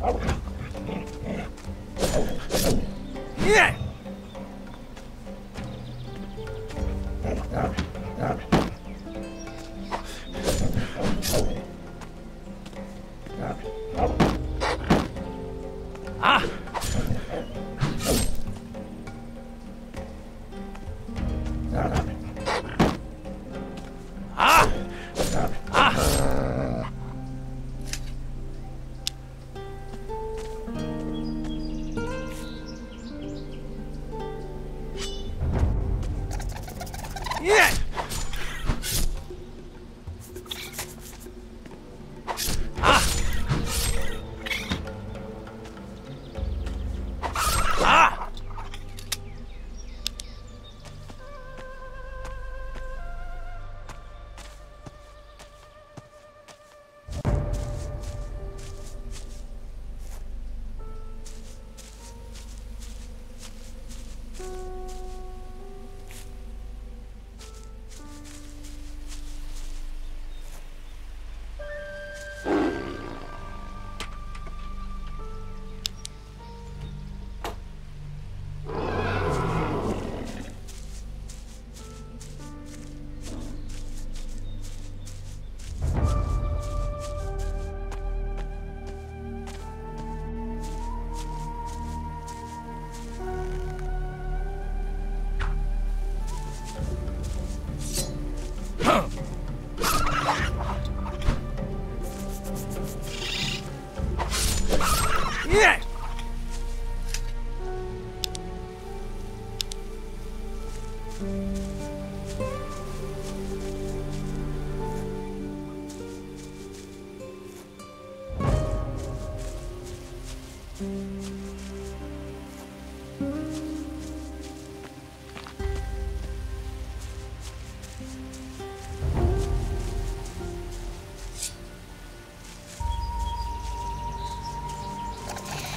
Yeah! Ah! Ah! Ah! Yeah! Ah! Ah! Yeah!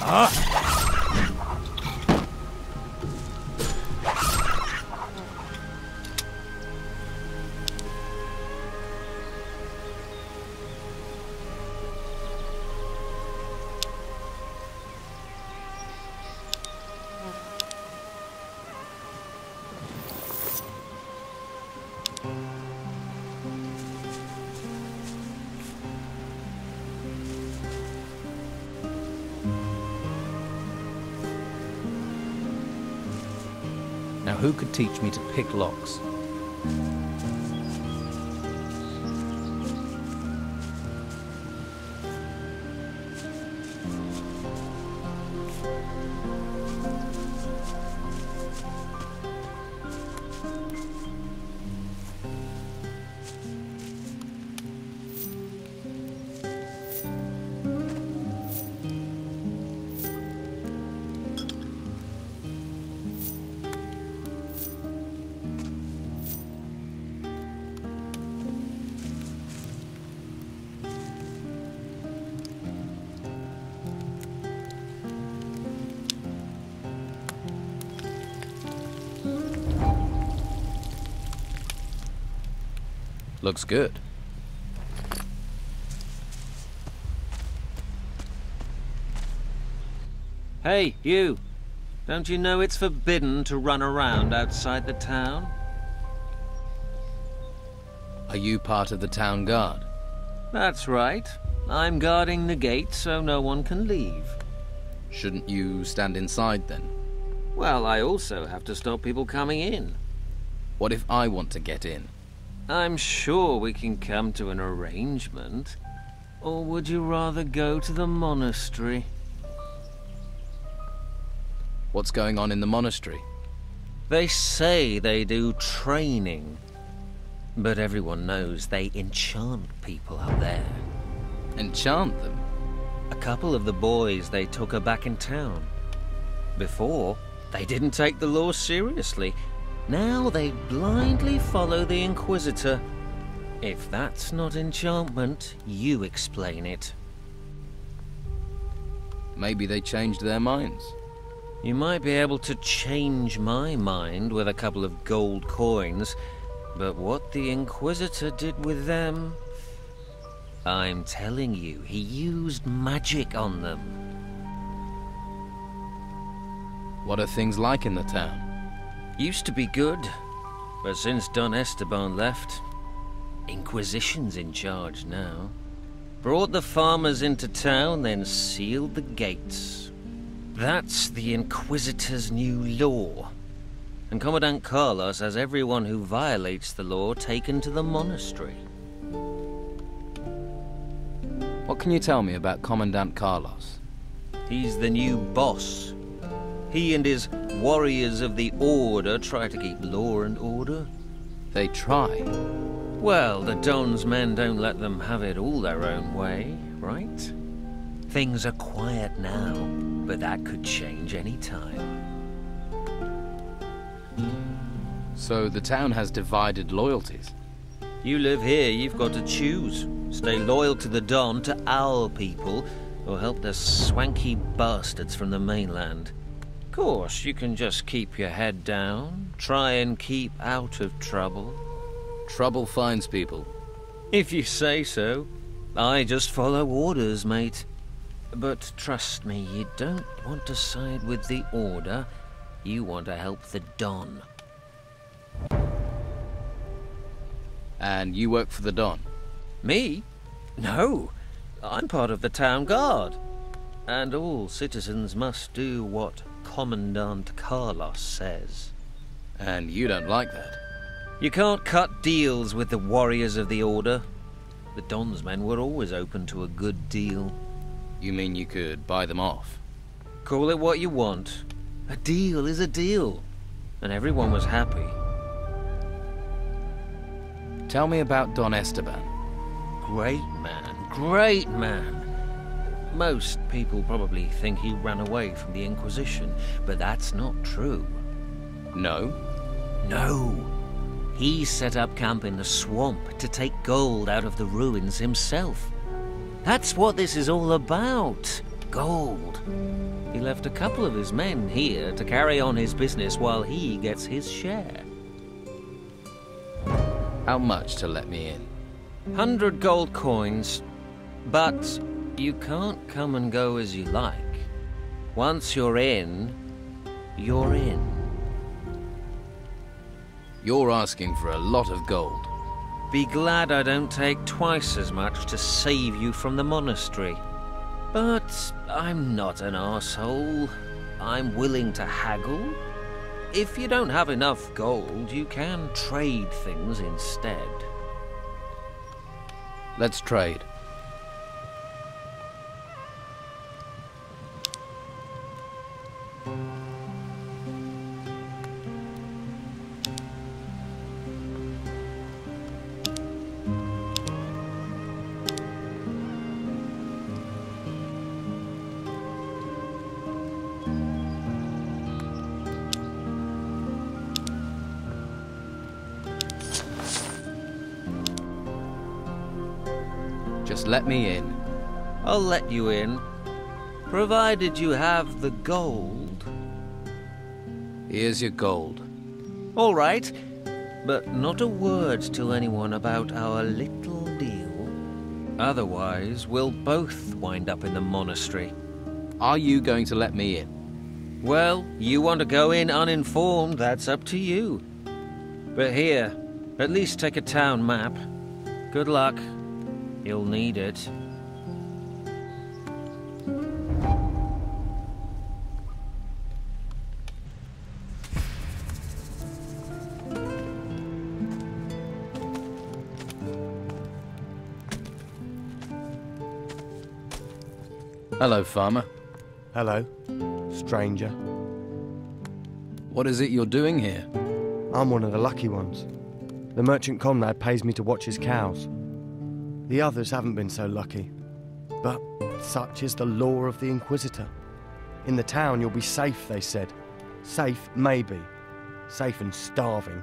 Ah! Now who could teach me to pick locks? Looks good. Hey, you! Don't you know it's forbidden to run around outside the town? Are you part of the town guard? That's right. I'm guarding the gate so no one can leave. Shouldn't you stand inside then? Well, I also have to stop people coming in. What if I want to get in? I'm sure we can come to an arrangement. Or would you rather go to the monastery? What's going on in the monastery? They say they do training. But everyone knows they enchant people up there. Enchant them? A couple of the boys they took are back in town. Before, they didn't take the law seriously. Now they blindly follow the Inquisitor. If that's not enchantment, you explain it. Maybe they changed their minds. You might be able to change my mind with a couple of gold coins, but what the Inquisitor did with them... I'm telling you, he used magic on them. What are things like in the town? Used to be good, but since Don Esteban left, Inquisition's in charge now. Brought the farmers into town, then sealed the gates. That's the Inquisitor's new law. And Commandant Carlos has everyone who violates the law taken to the monastery. What can you tell me about Commandant Carlos? He's the new boss. He and his warriors of the Order try to keep law and order. They try. Well, the Don's men don't let them have it all their own way, right? Things are quiet now, but that could change any time. So the town has divided loyalties. You live here, you've got to choose. Stay loyal to the Don, to our people, or help the swanky bastards from the mainland. Of course, you can just keep your head down, try and keep out of trouble. Trouble finds people. If you say so. I just follow orders, mate. But trust me, you don't want to side with the Order. You want to help the Don. And you work for the Don? Me? No. I'm part of the town guard. And all citizens must do what Commandant Carlos says. And you don't like that? You can't cut deals with the warriors of the Order. The Don's men were always open to a good deal. You mean you could buy them off? Call it what you want. A deal is a deal. And everyone was happy. Tell me about Don Esteban. Great man, great man. Most people probably think he ran away from the Inquisition, but that's not true. No? No. He set up camp in the swamp to take gold out of the ruins himself. That's what this is all about. Gold. He left a couple of his men here to carry on his business while he gets his share. How much to let me in? 100 gold coins, but you can't come and go as you like. Once you're in, you're in. You're asking for a lot of gold. Be glad I don't take twice as much to save you from the monastery. But I'm not an arsehole. I'm willing to haggle. If you don't have enough gold, you can trade things instead. Let's trade. Just let me in. I'll let you in, provided you have the gold. Here's your gold. All right, but not a word to anyone about our little deal. Otherwise, we'll both wind up in the monastery. Are you going to let me in? Well, you want to go in uninformed, that's up to you. But here, at least take a town map. Good luck. You'll need it. Hello, farmer. Hello, stranger. What is it you're doing here? I'm one of the lucky ones. The merchant comrade pays me to watch his cows. The others haven't been so lucky. But such is the law of the Inquisitor. In the town you'll be safe, they said. Safe, maybe. Safe and starving.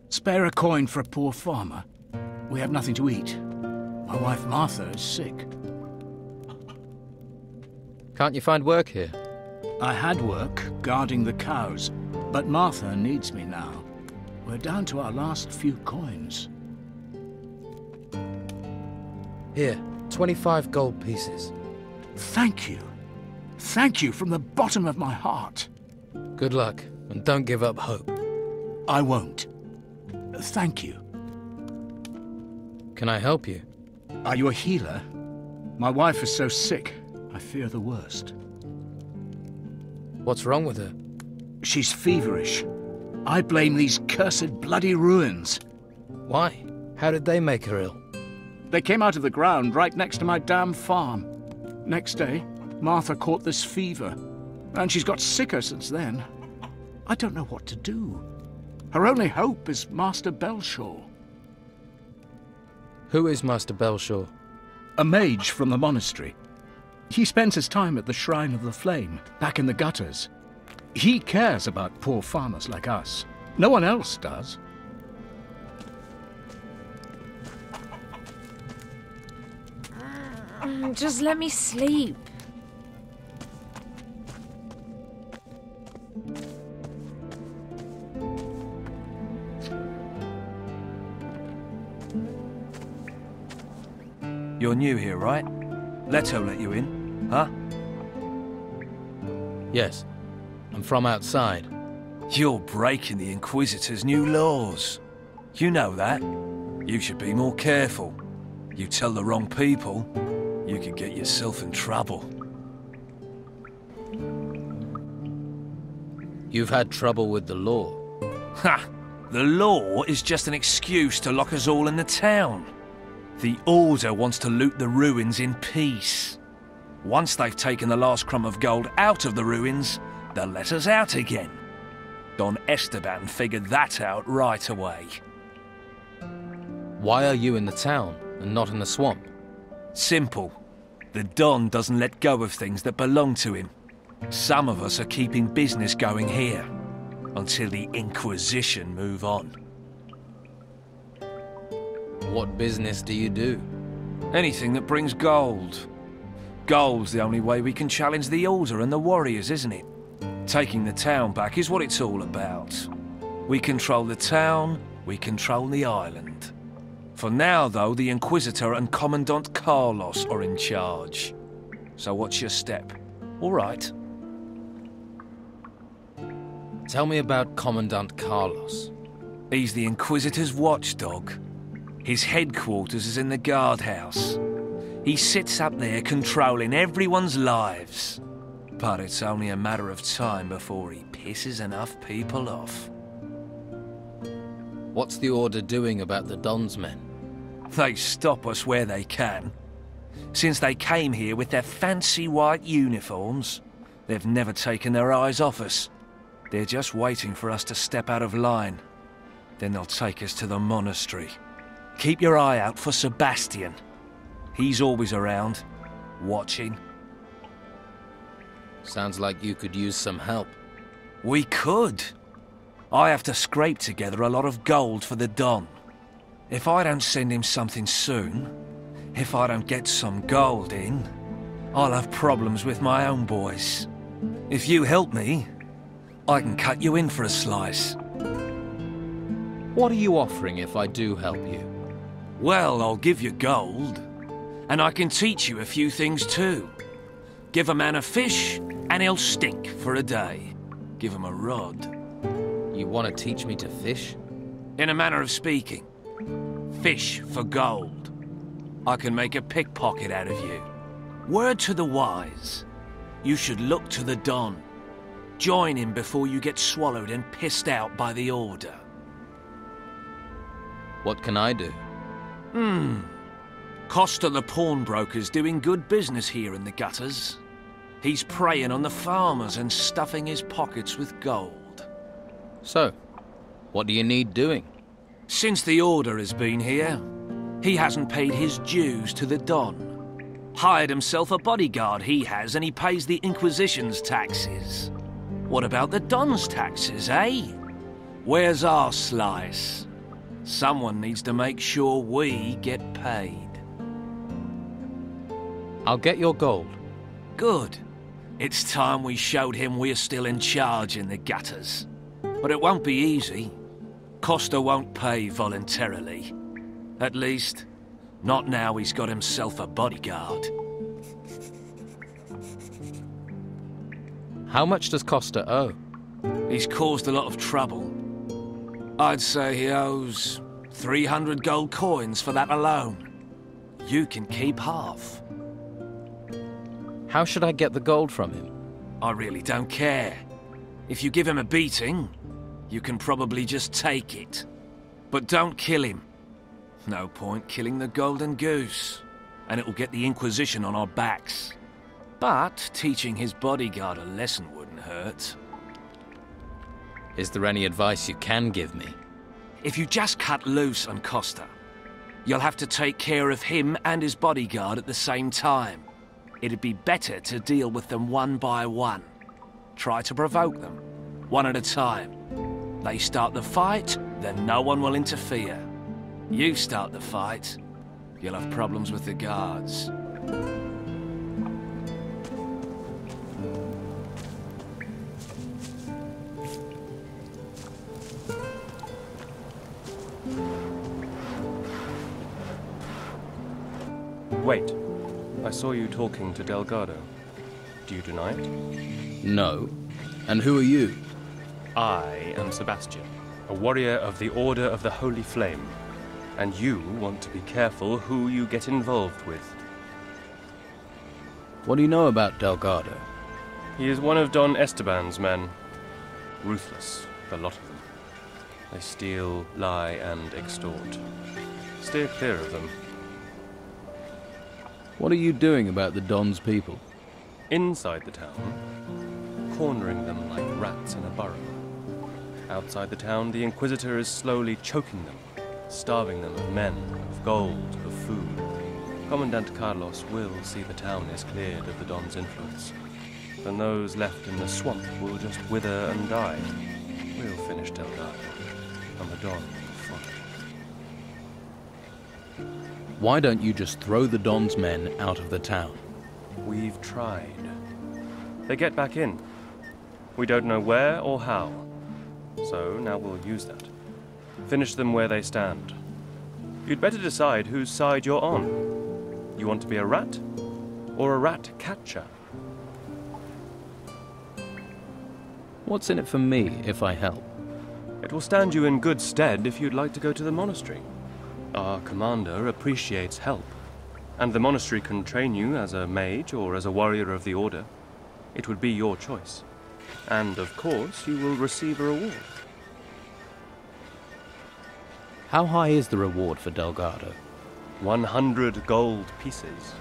Spare a coin for a poor farmer. We have nothing to eat. My wife Martha is sick. Can't you find work here? I had work guarding the cows, but Martha needs me now. We're down to our last few coins. Here, 25 gold pieces. Thank you. Thank you from the bottom of my heart. Good luck, and don't give up hope. I won't. Thank you. Can I help you? Are you a healer? My wife is so sick, I fear the worst. What's wrong with her? She's feverish. I blame these cursed bloody ruins. Why? How did they make her ill? They came out of the ground right next to my damn farm. Next day, Martha caught this fever, and she's got sicker since then. I don't know what to do. Her only hope is Master Belshaw. Who is Master Belshaw? A mage from the monastery. He spends his time at the Shrine of the Flame, back in the gutters. He cares about poor farmers like us. No one else does. Just let me sleep. You're new here, right? Leto let you in, huh? Yes. I'm from outside. You're breaking the Inquisitor's new laws. You know that. You should be more careful. You tell the wrong people, you could get yourself in trouble. You've had trouble with the law. Ha! The law is just an excuse to lock us all in the town. The Order wants to loot the ruins in peace. Once they've taken the last crumb of gold out of the ruins, they'll let us out again. Don Esteban figured that out right away. Why are you in the town and not in the swamp? Simple. The Don doesn't let go of things that belong to him. Some of us are keeping business going here, until the Inquisition move on. What business do you do? Anything that brings gold. Gold's the only way we can challenge the Order and the warriors, isn't it? Taking the town back is what it's all about. We control the town, we control the island. For now, though, the Inquisitor and Commandant Carlos are in charge. So what's your step? All right. Tell me about Commandant Carlos. He's the Inquisitor's watchdog. His headquarters is in the guardhouse. He sits up there controlling everyone's lives. But it's only a matter of time before he pisses enough people off. What's the Order doing about the Don's men? They stop us where they can. Since they came here with their fancy white uniforms, they've never taken their eyes off us. They're just waiting for us to step out of line. Then they'll take us to the monastery. Keep your eye out for Sebastian. He's always around, watching. Sounds like you could use some help. We could. I have to scrape together a lot of gold for the Don. If I don't send him something soon, if I don't get some gold in, I'll have problems with my own boys. If you help me, I can cut you in for a slice. What are you offering if I do help you? Well, I'll give you gold, and I can teach you a few things too. Give a man a fish, and he'll stink for a day. Give him a rod. You want to teach me to fish? In a manner of speaking. Fish for gold. I can make a pickpocket out of you. Word to the wise. You should look to the Don. Join him before you get swallowed and pissed out by the Order. What can I do? Costa the pawnbroker's doing good business here in the gutters. He's preying on the farmers and stuffing his pockets with gold. So, what do you need doing? Since the Order has been here, he hasn't paid his dues to the Don. Hired himself a bodyguard, he has, and he pays the Inquisition's taxes. What about the Don's taxes, eh? Where's our slice? Someone needs to make sure we get paid. I'll get your gold. Good. It's time we showed him we're still in charge in the gutters. But it won't be easy. Costa won't pay voluntarily. At least, not now he's got himself a bodyguard. How much does Costa owe? He's caused a lot of trouble. I'd say he owes 300 gold coins for that alone. You can keep half. How should I get the gold from him? I really don't care. If you give him a beating, you can probably just take it. But don't kill him. No point killing the golden goose, and it'll get the Inquisition on our backs. But teaching his bodyguard a lesson wouldn't hurt. Is there any advice you can give me? If you just cut loose on Costa, you'll have to take care of him and his bodyguard at the same time. It'd be better to deal with them one by one. Try to provoke them, one at a time. They start the fight, then no one will interfere. You start the fight, you'll have problems with the guards. Wait. I saw you talking to Delgado. Do you deny it? No. And who are you? I am Sebastian, a warrior of the Order of the Holy Flame. And you want to be careful who you get involved with. What do you know about Delgado? He is one of Don Esteban's men. Ruthless, the lot of them. They steal, lie, and extort. Steer clear of them. What are you doing about the Don's people? Inside the town, cornering them like rats in a burrow. Outside the town, the Inquisitor is slowly choking them, starving them of men, of gold, of food. Commandant Carlos will see the town is cleared of the Don's influence. Then those left in the swamp will just wither and die. We'll finish Delgado, and the Don will follow. Why don't you just throw the Don's men out of the town? We've tried. They get back in. We don't know where or how. So now we'll use that. Finish them where they stand. You'd better decide whose side you're on. You want to be a rat? Or a rat catcher? What's in it for me if I help? It will stand you in good stead if you'd like to go to the monastery. Our commander appreciates help, and the monastery can train you as a mage or as a warrior of the Order. It would be your choice. And, of course, you will receive a reward. How high is the reward for Delgado? 100 gold pieces.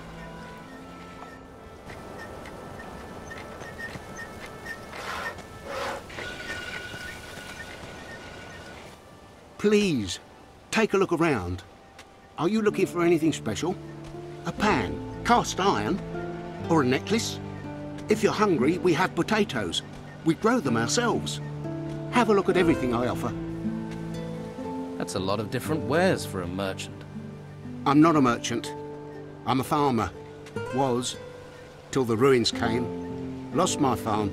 Please, take a look around. Are you looking for anything special? A pan, cast iron, or a necklace? If you're hungry, we have potatoes. We grow them ourselves. Have a look at everything I offer. That's a lot of different wares for a merchant. I'm not a merchant. I'm a farmer. Was, till the ruins came. Lost my farm.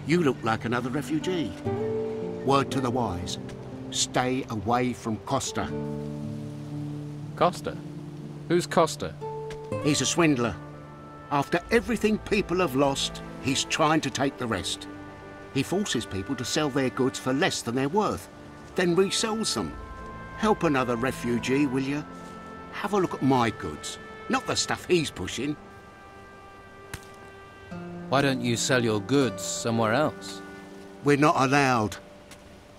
You look like another refugee. Word to the wise. Stay away from Costa. Costa? Who's Costa? He's a swindler. After everything people have lost, he's trying to take the rest. He forces people to sell their goods for less than they're worth, then resells them. Help another refugee, will you? Have a look at my goods, not the stuff he's pushing. Why don't you sell your goods somewhere else? We're not allowed.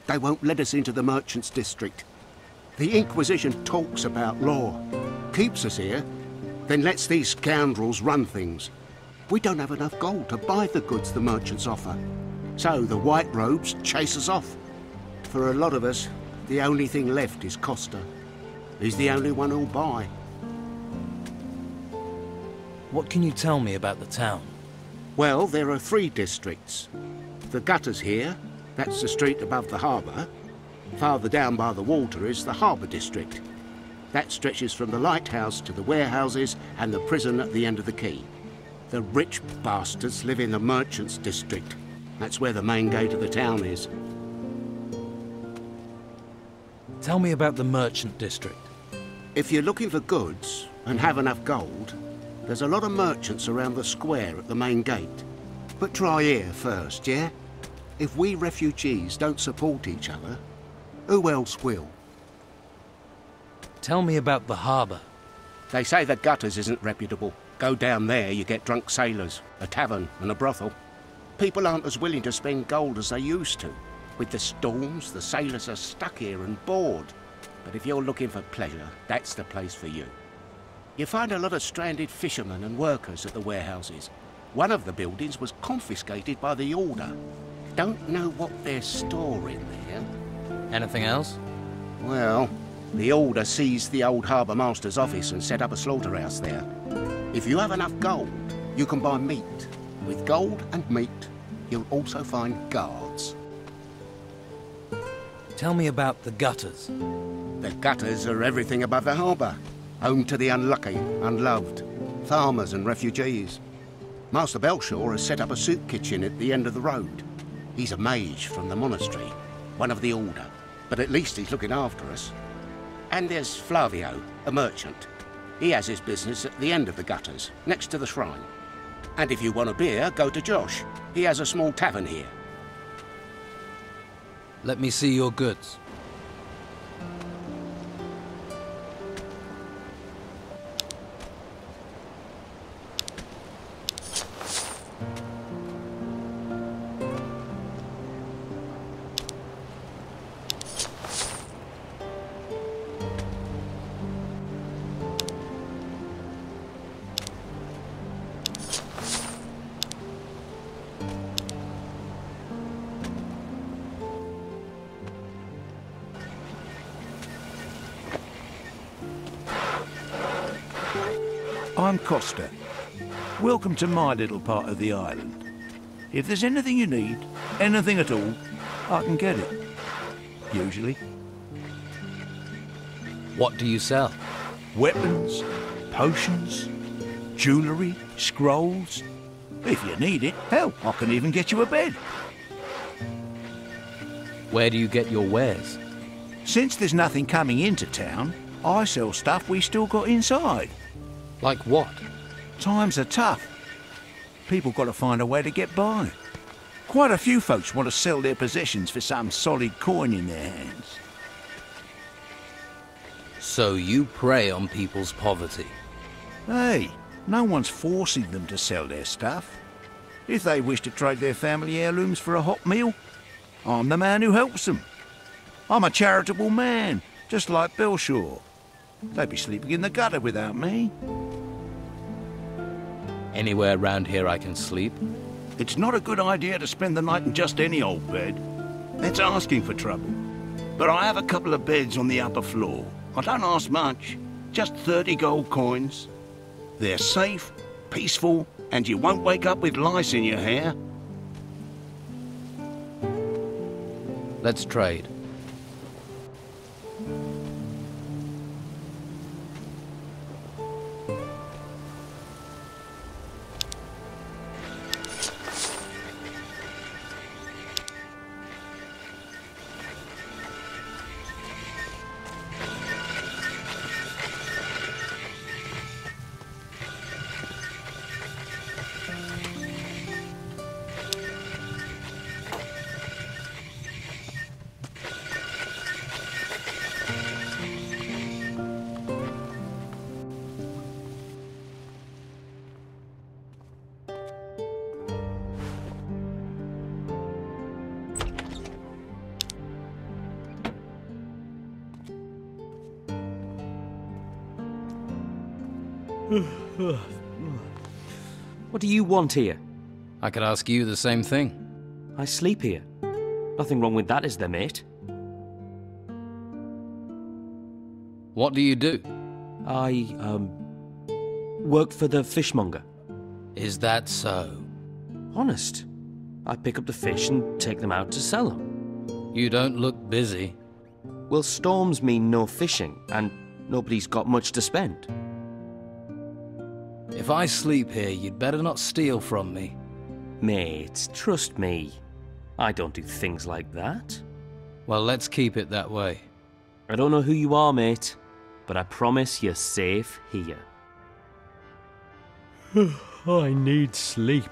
They won't let us into the merchants' district. The Inquisition talks about law, keeps us here, then lets these scoundrels run things. We don't have enough gold to buy the goods the merchants offer. So the white robes chase us off. For a lot of us, the only thing left is Costa. He's the only one who'll buy. What can you tell me about the town? Well, there are 3 districts. The gutters here, that's the street above the harbour. Farther down by the water is the harbour district. That stretches from the lighthouse to the warehouses and the prison at the end of the quay. The rich bastards live in the merchants' district. That's where the main gate of the town is. Tell me about the merchant district. If you're looking for goods and have enough gold, there's a lot of merchants around the square at the main gate. But try here first, yeah? If we refugees don't support each other, who else will? Tell me about the harbour. They say the gutters isn't reputable. Go down there, you get drunk sailors, a tavern and a brothel. People aren't as willing to spend gold as they used to. With the storms, the sailors are stuck here and bored. But if you're looking for pleasure, that's the place for you. You find a lot of stranded fishermen and workers at the warehouses. One of the buildings was confiscated by the Order. Don't know what they're storing there. Anything else? Well, the Order seized the old harbour master's office and set up a slaughterhouse there. If you have enough gold, you can buy meat. With gold and meat, you'll also find guards. Tell me about the gutters. The gutters are everything above the harbour. Home to the unlucky, unloved, farmers and refugees. Master Belshaw has set up a soup kitchen at the end of the road. He's a mage from the monastery, one of the Order, but at least he's looking after us. And there's Flavio, a merchant. He has his business at the end of the gutters, next to the shrine. And if you want a beer, go to Josh. He has a small tavern here. Let me see your goods. I'm Costa. Welcome to my little part of the island. If there's anything you need, anything at all, I can get it. Usually. What do you sell? Weapons, potions, jewellery, scrolls. If you need it, hell, I can even get you a bed. Where do you get your wares? Since there's nothing coming into town, I sell stuff we still got inside. Like what? Times are tough. People got to find a way to get by. Quite a few folks want to sell their possessions for some solid coin in their hands. So you prey on people's poverty? Hey, no one's forcing them to sell their stuff. If they wish to trade their family heirlooms for a hot meal, I'm the man who helps them. I'm a charitable man, just like Belshaw. They'd be sleeping in the gutter without me. Anywhere around here I can sleep? It's not a good idea to spend the night in just any old bed. That's asking for trouble. But I have a couple of beds on the upper floor. I don't ask much, just 30 gold coins. They're safe, peaceful, and you won't wake up with lice in your hair. Let's trade. What do you want here? I could ask you the same thing. I sleep here. Nothing wrong with that, is there, mate? What do you do? I, work for the fishmonger. Is that so? Honest. I pick up the fish and take them out to sell them. You don't look busy. Well, storms mean no fishing, and nobody's got much to spend. If I sleep here, you'd better not steal from me. Mate, trust me. I don't do things like that. Well, let's keep it that way. I don't know who you are, mate, but I promise you're safe here. I need sleep.